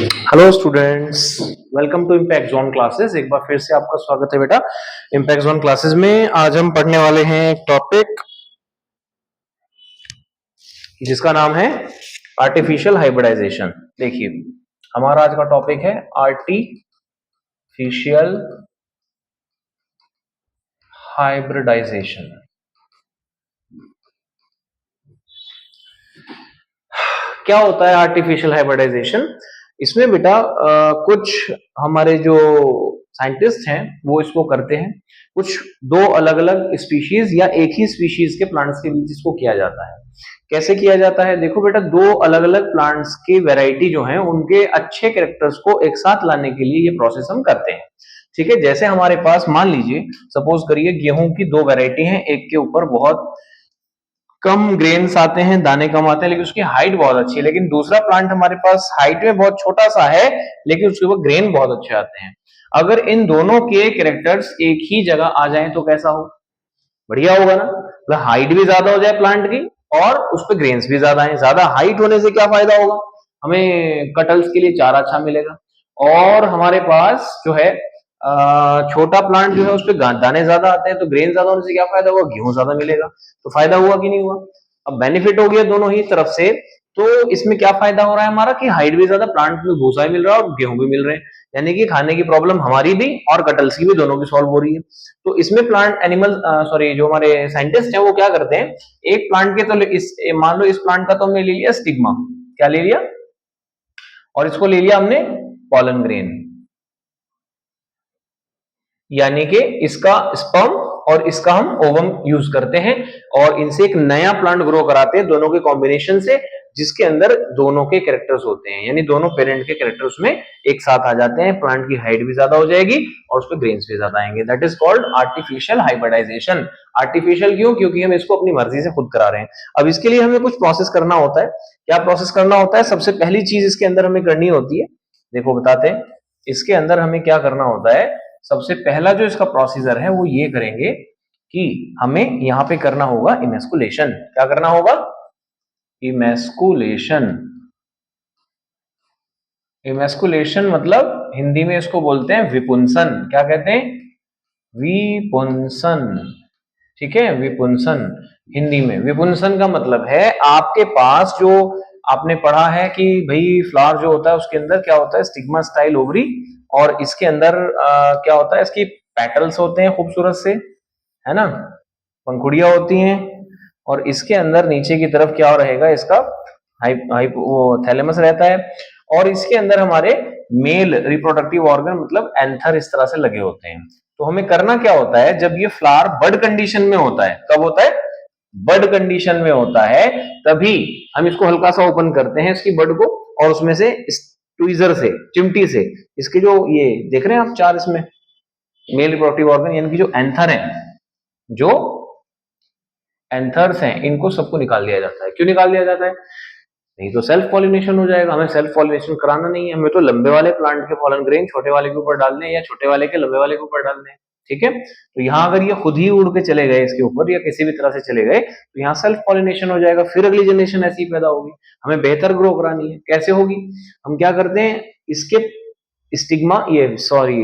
Hello students, welcome to Impact Zone classes. एक बार फिर से आपका स्वागत है बेटा इम्पैक्ट जोन क्लासेस में। आज हम पढ़ने वाले हैं एक टॉपिक जिसका नाम है आर्टिफिशियल हाइब्रिडाइजेशन। देखिए, हमारा आज का टॉपिक है आर्टिफिशियल हाइब्रिडाइजेशन। क्या होता है आर्टिफिशियल हाइब्रिडाइजेशन? इसमें बेटा कुछ हमारे जो साइंटिस्ट हैं वो इसको करते हैं। कुछ दो अलग अलग स्पीशीज या एक ही स्पीशीज के प्लांट्स के बीच इसको किया जाता है। कैसे किया जाता है? देखो बेटा, दो अलग अलग प्लांट्स की वैरायटी जो है उनके अच्छे कैरेक्टर्स को एक साथ लाने के लिए ये प्रोसेस हम करते हैं। ठीक है, जैसे हमारे पास मान लीजिए, सपोज करिए गेहूं की दो वैरायटी हैं, एक के ऊपर बहुत कम ग्रेन्स आते हैं, दाने कम आते हैं, लेकिन उसकी हाइट बहुत अच्छी है। लेकिन दूसरा प्लांट हमारे पास हाइट में बहुत छोटा सा है, लेकिन उसके ऊपर ग्रेन बहुत अच्छे आते हैं। अगर इन दोनों के कैरेक्टर्स एक ही जगह आ जाएं तो कैसा हो? बढ़िया होगा ना। मतलब हाइट भी ज्यादा हो जाए प्लांट की और उस पर ग्रेन्स भी ज्यादा है। ज्यादा हाइट होने से क्या फायदा होगा? हमें कटल्स के लिए चारा अच्छा मिलेगा, और हमारे पास जो है छोटा प्लांट जो है उस पर दाने ज्यादा आते हैं, तो ग्रेन ज्यादा होने से क्या फायदा होगा? गेहूं ज्यादा मिलेगा। तो फायदा हुआ कि नहीं हुआ? अब बेनिफिट हो गया दोनों ही तरफ से। तो इसमें क्या फायदा हो रहा है हमारा कि हाइट भी ज्यादा, प्लांट में भूसा भी मिल रहा है और गेहूं भी मिल रहे हैं। यानी कि खाने की प्रॉब्लम हमारी भी और कटल्स की भी, दोनों की सॉल्व हो रही है। तो इसमें प्लांट एनिमल सॉरी जो हमारे साइंटिस्ट हैं वो क्या करते हैं, एक प्लांट के तो इस मान लो इस प्लांट का तो हमने ले लिया स्टिग्मा। क्या ले लिया? और इसको ले लिया हमने पॉलन ग्रेन, यानी कि इसका स्पर्म और इसका हम ओवम यूज करते हैं, और इनसे एक नया प्लांट ग्रो कराते हैं दोनों के कॉम्बिनेशन से, जिसके अंदर दोनों के कैरेक्टर्स होते हैं, यानी दोनों पेरेंट के कैरेक्टर्स में एक साथ आ जाते हैं। प्लांट की हाइट भी ज्यादा हो जाएगी और उस पर ग्रेन्स भी ज्यादा आएंगे। That is called artificial hybridisation. Artificial क्यों? क्योंकि हम इसको अपनी मर्जी से खुद करा रहे हैं। अब इसके लिए हमें कुछ प्रोसेस करना होता है। क्या प्रोसेस करना होता है? सबसे पहली चीज इसके अंदर हमें करनी होती है, देखो बताते हैं। इसके अंदर हमें क्या करना होता है? सबसे पहला जो इसका प्रोसीजर है वो ये करेंगे कि हमें यहां पे करना होगा इमेस्कुलेशन। क्या करना होगा? इमेस्कुलेशन। इमेस्कुलेशन मतलब हिंदी में इसको बोलते हैं विपुंसन। क्या कहते हैं? विपुंसन। ठीक है, विपुंसन। हिंदी में विपुंसन का मतलब है आपके पास जो आपने पढ़ा है कि भाई फ्लावर जो होता है उसके अंदर क्या होता है? स्टिग्मा स्टाइल ओवरी, और इसके अंदर क्या होता है? इसकी पेटल्स होते हैं खूबसूरत से, है ना, पंखुड़ियां होती हैं, और इसके अंदर नीचे की तरफ क्या रहेगा? इसका वो थैलेमस रहता है, और इसके अंदर हमारे मेल रिप्रोडक्टिव ऑर्गन मतलब एंथर इस तरह से लगे होते हैं। तो हमें करना क्या होता है? जब ये फ्लावर बड कंडीशन में होता है, कब होता है? बड कंडीशन में होता है, तभी हम इसको हल्का सा ओपन करते हैं इसकी बड को, और उसमें से ट्वीजर से, चिमटी से, इसके जो ये देख रहे हैं आप चार इसमें मेल रिप्रोडक्टिव ऑर्गन यानी कि जो एंथर है, जो एंथर्स हैं, इनको सबको निकाल दिया जाता है। क्यों निकाल दिया जाता है? नहीं तो सेल्फ पॉलिनेशन हो जाएगा। हमें सेल्फ पॉलिनेशन कराना नहीं है, हमें तो लंबे वाले प्लांट के पॉलन ग्रेन छोटे वाले के ऊपर डालने हैं, या छोटे वाले के लंबे वाले के ऊपर डालने हैं। ठीक है, तो यहाँ अगर ये खुद ही उड़ के चले गए इसके ऊपर या किसी भी तरह से चले गए, तो यहाँ सेल्फ पॉलिनेशन हो जाएगा, फिर अगली जनरेशन ऐसी पैदा होगी। हमें बेहतर ग्रो करानी है, कैसे होगी? हम क्या करते हैं, इसके स्टिग्मा ये सॉरी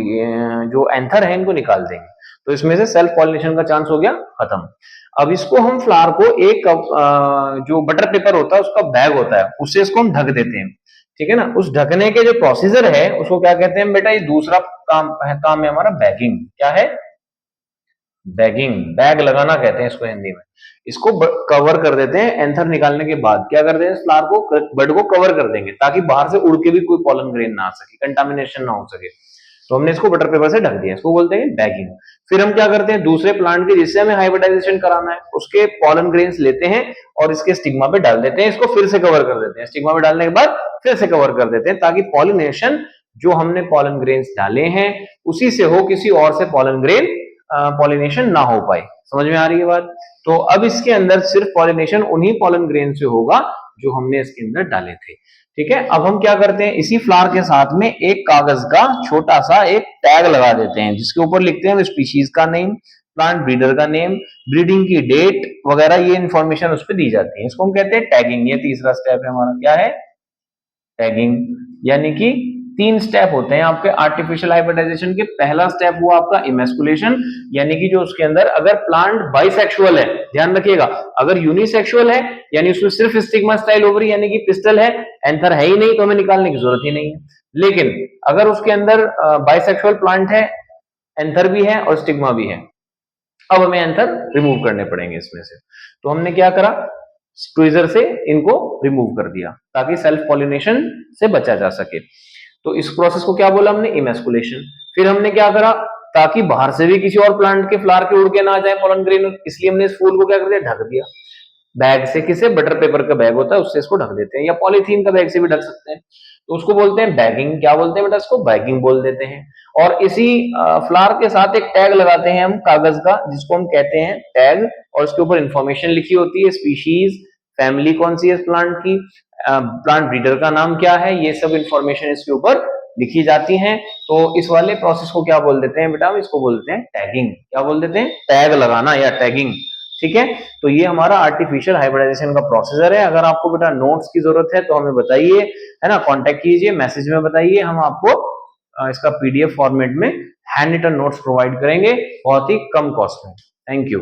जो एंथर है इनको निकाल देंगे, तो इसमें से सेल्फ पॉलिनेशन का चांस हो गया खत्म। अब इसको हम फ्लावर को एक जो बटर पेपर होता है उसका बैग होता है, उससे इसको हम ढक देते हैं। ठीक है ना, उस ढकने के जो प्रोसीजर है उसको क्या कहते हैं बेटा? ये दूसरा काम है हमारा बैगिंग। क्या है? बैगिंग, बैग लगाना कहते हैं इसको हिंदी में। इसको कवर कर देते हैं, एंथर निकालने के बाद क्या करते हैं? फ्लावर को, बड को कवर कर देंगे, ताकि बाहर से उड़ के भी कोई पॉलन ग्रेन ना आ सके, कंटामिनेशन ना हो सके। तो हमने इसको बटर पेपर से ढक दिया, इसको बोलते हैं बैगिंग। फिर हम क्या करते हैं? दूसरे प्लांट के जिससे हमें हाइब्रिडाइजेशन कराना है उसके पॉलन ग्रेन्स लेते हैं और इसके स्टिग्मा पे डाल देते हैं, इसको फिर से कवर कर देते हैं, स्टिग्मा पे डालने के बाद फिर से कवर कर देते हैं, ताकि पॉलिनेशन जो हमने पॉलन ग्रेन्स डाले हैं उसी से हो, किसी और से पॉलन ग्रेन पॉलिनेशन ना हो पाए। समझ में आ रही है बात? तो अब इसके अंदर सिर्फ पॉलिनेशन उन्हीं पॉलन ग्रेन से होगा जो हमने इसके अंदर डाले थे। ठीक है, अब हम क्या करते हैं? इसी फ्लावर के साथ में एक कागज का छोटा सा एक टैग लगा देते हैं, जिसके ऊपर लिखते हैं स्पीशीज का नेम, प्लांट ब्रीडर का नेम, ब्रीडिंग की डेट वगैरह, ये इंफॉर्मेशन उस पर दी जाती है। इसको हम कहते हैं टैगिंग। ये तीसरा स्टेप है हमारा। क्या है? टैगिंग, यानी कि 3 स्टेप होते हैं आपके आर्टिफिशियल हाइब्रिडाइजेशन के। पहला स्टेप हुआ आपका इमेस्कुलेशन, यानी कि जो उसके अंदर अगर प्लांट बाइसेक्सुअल है, ध्यान रखिएगा, अगर यूनिसेक्सुअल है यानी उसमें सिर्फ स्टिग्मा स्टाइल ओवरी यानी कि पिस्टल है, एंथर है ही नहीं, तो हमें निकालने की जरूरत ही नहीं है। लेकिन अगर उसके अंदर बाइसेक्सुअल प्लांट है, एंथर भी है और स्टिग्मा भी है, अब हमें एंथर रिमूव करने पड़ेंगे इसमें से। तो हमने क्या करा, ट्वीजर से इनको रिमूव कर दिया ताकि सेल्फ पॉलिनेशन से बचा जा सके। तो इस प्रोसेस को क्या बोला हमने, इमेस्कुलेशन। फिर हमने क्या करा, ताकि बाहर से भी किसी और प्लांट के फ्लावर के उड़ के ना जाए पोलन ग्रेन, इसलिए हमने इस फूल को क्या कर दिया, ढक दिया बैग से। किसे, बटर पेपर का बैग होता है उससे इसको ढक देते हैं, या पॉलीथीन का बैग से भी ढक सकते हैं, तो उसको बोलते हैं बैगिंग। क्या बोलते हैं बेटा, इसको बैगिंग बोल देते हैं। और इसी फ्लावर के साथ एक टैग लगाते हैं हम कागज का, जिसको हम कहते हैं टैग, और उसके ऊपर इंफॉर्मेशन लिखी होती है, स्पीशीज, फैमिली कौन सी है इस प्लांट की, प्लांट ब्रीडर का नाम क्या है, ये सब इंफॉर्मेशन इसके ऊपर लिखी जाती हैं। तो इस वाले प्रोसेस को क्या बोल देते हैं बेटा, हम इसको बोलते हैं टैगिंग। क्या बोल देते हैं, टैग लगाना या टैगिंग। ठीक है, तो ये हमारा आर्टिफिशियल हाइब्रिडाइजेशन का प्रोसीजर है। अगर आपको बेटा नोट्स की जरूरत है तो हमें बताइए, है ना, कांटेक्ट कीजिए, मैसेज में बताइए, हम आपको इसका पीडीएफ फॉर्मेट में हैंड रिटन नोट्स प्रोवाइड करेंगे बहुत ही कम कॉस्ट में। Thank you.